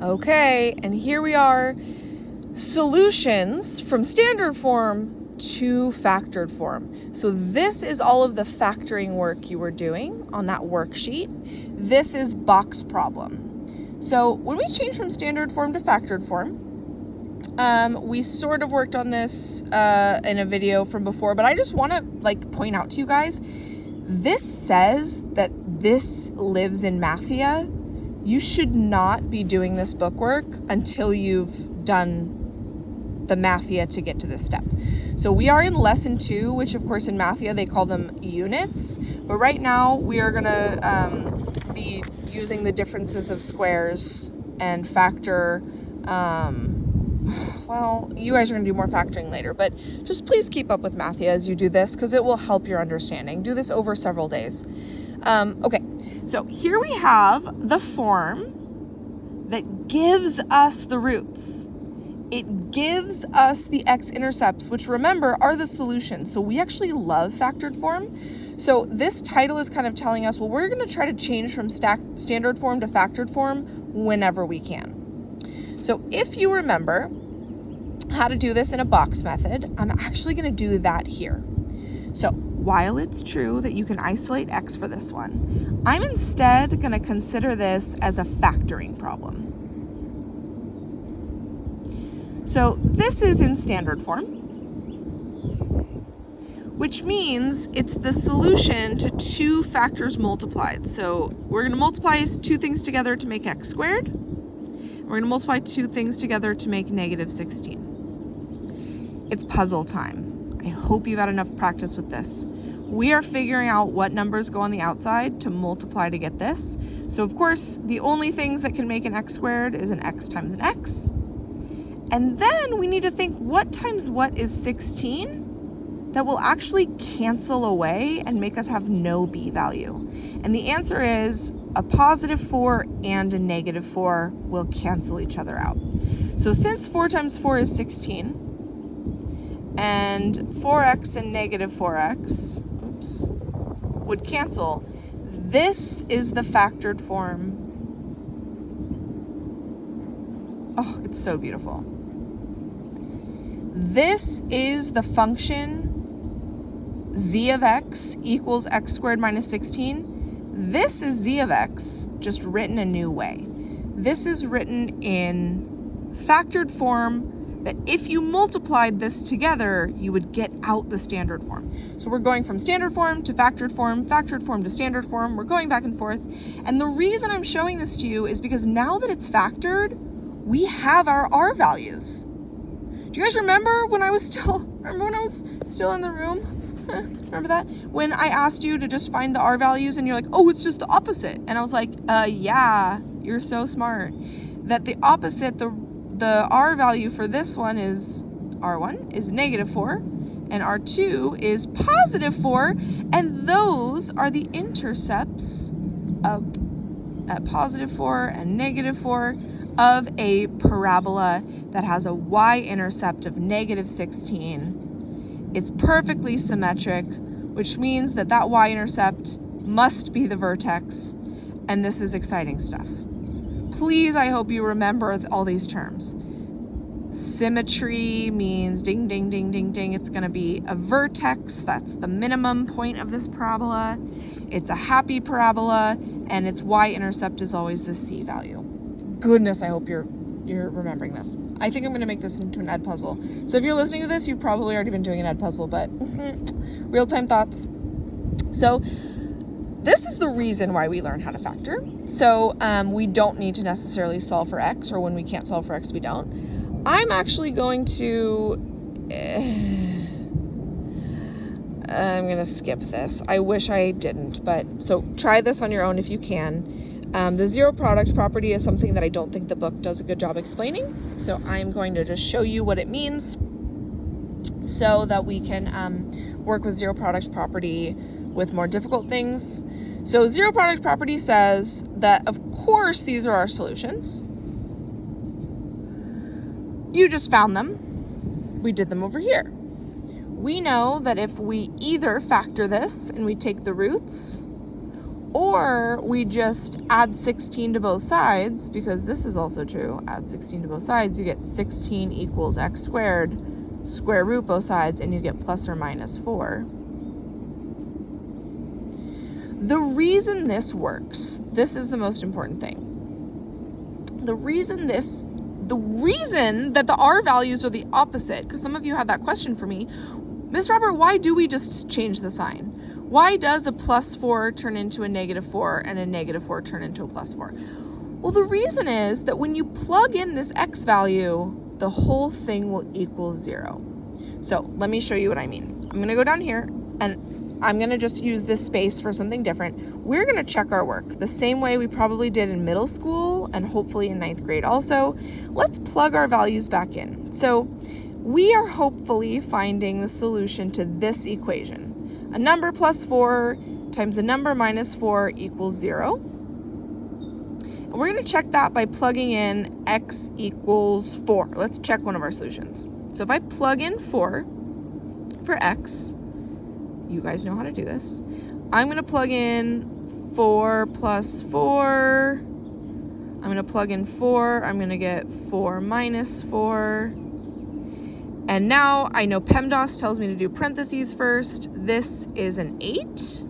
Okay, and here we are, solutions from standard form to factored form. So this is all of the factoring work you were doing on that worksheet. This is box problem. So when we change from standard form to factored form, we sort of worked on this in a video from before, but I just want to point out to you guys, this says that this lives in Mathia. You should not be doing this bookwork until you've done the Mathia to get to this step. So we are in lesson 2, which of course in Mathia they call them units, but right now we are gonna be using the differences of squares and factor. Well, you guys are going to do more factoring later, but just please keep up with Mathia as you do this because it will help your understanding. Do this over several days. Okay, so here we have the form that gives us the roots. It gives us the x-intercepts, which remember are the solutions. So we actually love factored form. So this title is kind of telling us, well, we're going to try to change from standard form to factored form whenever we can. So if you remember how to do this in a box method, I'm actually going to do that here. So while it's true that you can isolate x for this one, I'm instead going to consider this as a factoring problem. So this is in standard form, which means it's the solution to 2 factors multiplied. So we're going to multiply 2 things together to make x squared. We're going to multiply 2 things together to make negative 16. It's puzzle time. I hope you've had enough practice with this. We are figuring out what numbers go on the outside to multiply to get this. So of course, the only things that can make an x squared is an x times an x. And then we need to think what times what is 16 that will actually cancel away and make us have no b value. And the answer is a positive 4 and a negative 4 will cancel each other out. So since 4 times 4 is 16, and 4x and negative 4x, would cancel, this is the factored form. Oh, it's so beautiful. This is the function z of x equals x squared minus 16. This is z of x, just written a new way. This is written in factored form that if you multiplied this together, you would get out the standard form. So we're going from standard form to factored form to standard form. We're going back and forth. And the reason I'm showing this to you is because now that it's factored, we have our R values. Do you guys remember when I was still in the room? Remember that? When I asked you to just find the R values and you're like, oh, it's just the opposite. And I was like, yeah, you're so smart. That the opposite, the R value for this one is, R1 is negative 4 and R2 is positive 4. And those are the intercepts of at positive 4 and negative 4 of a parabola that has a y-intercept of negative 16. It's perfectly symmetric, which means that that y-intercept must be the vertex, and this is exciting stuff. Please, I hope you remember all these terms. Symmetry means ding, ding, ding, ding, ding. It's going to be a vertex. That's the minimum point of this parabola. It's a happy parabola, and its y-intercept is always the c value. Goodness, I hope you're remembering this. I think I'm going to make this into an ed puzzle. So if you're listening to this, you've probably already been doing an ed puzzle, but real-time thoughts. So this is the reason why we learn how to factor. So we don't need to necessarily solve for x, or when we can't solve for x, we don't. I'm actually going to... I'm going to skip this. I wish I didn't, but so try this on your own if you can. The zero product property is something that I don't think the book does a good job explaining. So I'm going to just show you what it means so that we can work with zero product property with more difficult things. So zero product property says that, of course, these are our solutions. You just found them. We did them over here. We know that if we either factor this and we take the roots, Or we just add 16 to both sides, because this is also true. Add 16 to both sides, you get 16 equals x squared, square root both sides, and you get plus or minus 4. The reason this works, this is the most important thing. The reason that the R values are the opposite, because some of you had that question for me, Ms. Robert, why do we just change the sign? Why does a +4 turn into a -4 and a -4 turn into a +4? Well, the reason is that when you plug in this x value, the whole thing will equal 0. So let me show you what I mean. I'm going to go down here, and I'm going to just use this space for something different. We're going to check our work the same way we probably did in middle school and hopefully in 9th grade also. Let's plug our values back in. So we are hopefully finding the solution to this equation. A number +4 times a number -4 equals 0. And we're going to check that by plugging in x equals 4. Let's check one of our solutions. So if I plug in 4 for x, you guys know how to do this. I'm going to plug in 4 plus 4. I'm going to plug in 4. I'm going to get 4 minus 4. And now I know PEMDAS tells me to do parentheses first. This is an 8.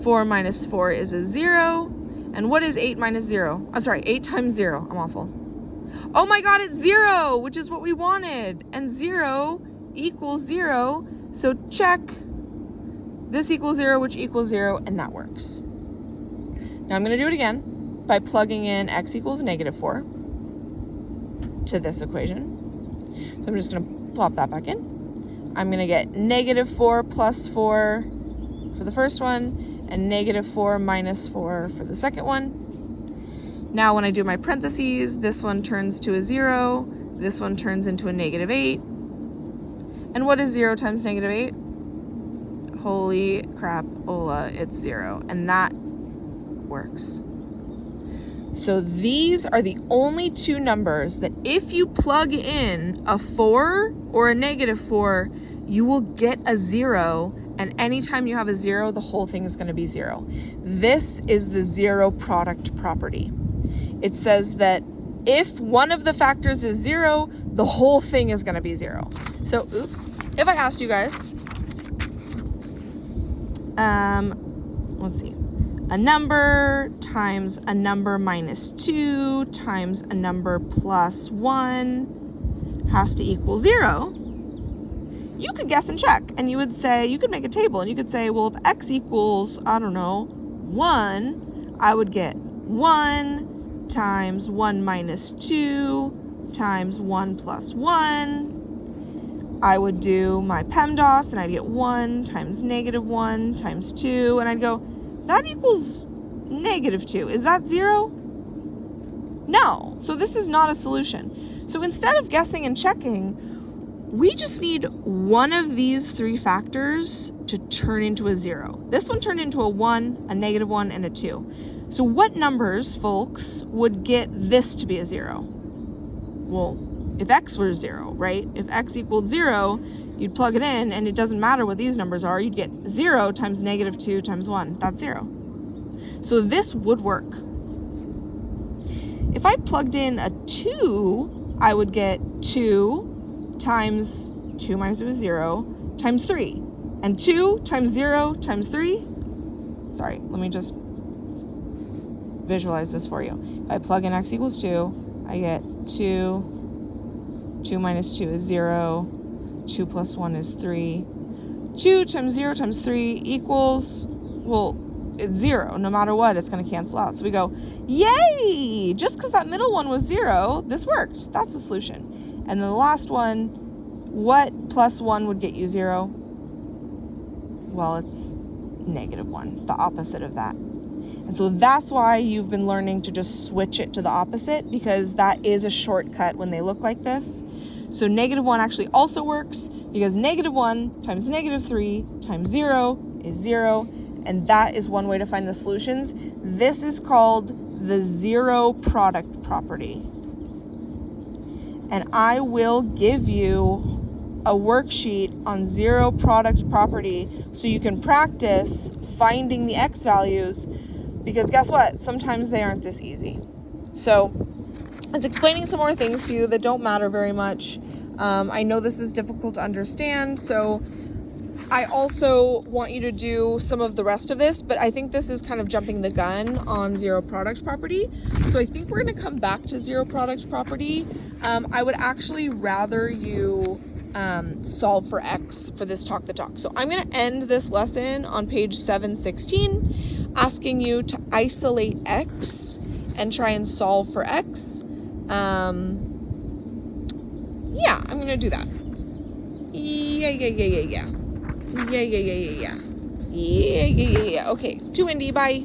4 minus 4 is a 0. And what is 8 minus 0? I'm sorry, 8 times 0. I'm awful. Oh my God, it's 0, which is what we wanted. And 0 equals 0. So check. This equals 0, which equals 0, and that works. Now I'm going to do it again by plugging in x equals -4 to this equation. So I'm just going to plop that back in. I'm going to get -4 plus 4 for the first one and -4 minus 4 for the second one. Now when I do my parentheses, this one turns to a 0. This one turns into a -8. And what is 0 times -8? Holy crap, Ola, it's 0. And that works. So these are the only two numbers that if you plug in a 4 or a -4, you will get a 0. And anytime you have a 0, the whole thing is going to be 0. This is the zero product property. It says that if one of the factors is 0, the whole thing is going to be 0. So, oops, if I asked you guys, let's see. A number times a number -2 times a number +1 has to equal 0. You could guess and check, and you would say, you could make a table, and you could say, well, if x equals, I don't know, 1, I would get 1 times 1 minus 2 times 1 plus 1. I would do my PEMDAS, and I'd get 1 times -1 times 2, and I'd go, that equals -2. Is that 0? No. So this is not a solution. So instead of guessing and checking, we just need one of these three factors to turn into a 0. This one turned into a 1, a -1, and a 2. So what numbers, folks, would get this to be a 0? Well, if x were 0, right? If x equaled 0, you'd plug it in, and it doesn't matter what these numbers are. You'd get 0 times -2 times 1. That's 0. So this would work. If I plugged in a 2, I would get 2 times 2 minus 2 is 0 times 3. And 2 times 0 times 3. Sorry, let me just visualize this for you. If I plug in x equals 2, I get 2. 2 minus 2 is 0. 2 plus 1 is 3. 2 times 0 times 3 equals, well, it's 0. No matter what, it's going to cancel out. So we go, yay! Just because that middle one was 0, this worked. That's the solution. And then the last one, what plus 1 would get you 0? Well, it's -1, the opposite of that. And so that's why you've been learning to just switch it to the opposite, because that is a shortcut when they look like this. So -1 actually also works, because -1 times -3 times 0 is 0. And that is one way to find the solutions. This is called the zero product property. And I will give you a worksheet on zero product property so you can practice finding the x values, because guess what? Sometimes they aren't this easy. So it's explaining some more things to you that don't matter very much. I know this is difficult to understand, so I also want you to do some of the rest of this, but I think this is kind of jumping the gun on zero product property. So I think we're going to come back to zero product property. I would actually rather you solve for x for this talk the talk. So I'm going to end this lesson on page 716, asking you to isolate x and try and solve for x. Yeah, I'm going to do that. Yeah. Okay, to Indy, bye.